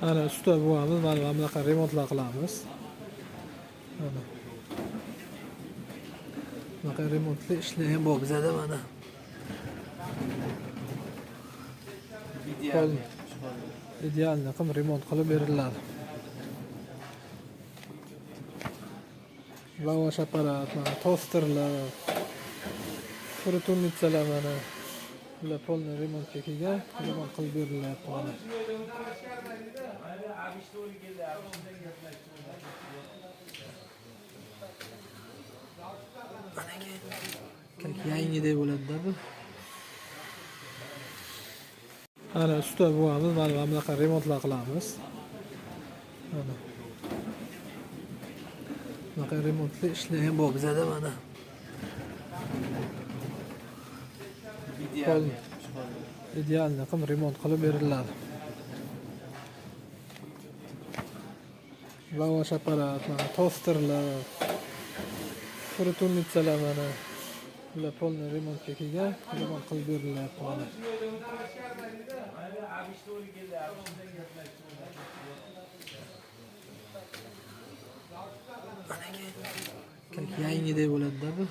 Ana usta buvamiz mana bunaqa remontlar qilamiz. Mana bunaqa remontli ishlar ham bor bizada mana. Idealni qilib remont qilib beriladi. Lavash apparat, mana tosterlar, friturnitsalar mana bular polni remontga kelgan, remont qilib berilyapti mana. Yangiday bo'ladi-da bu. Ana usta buvamiz mana bunaqa remontlar qilamiz. Mana bunaqa remontli ishlar ham bor bizada mana. Idealni qilib remont qilib beriladi. Lavash apparat, mana tosterlar, friturnitsalar mana bular polni remontga kelgan, remont qilib berilyapti mana. Yangiday bo'ladi-da bu.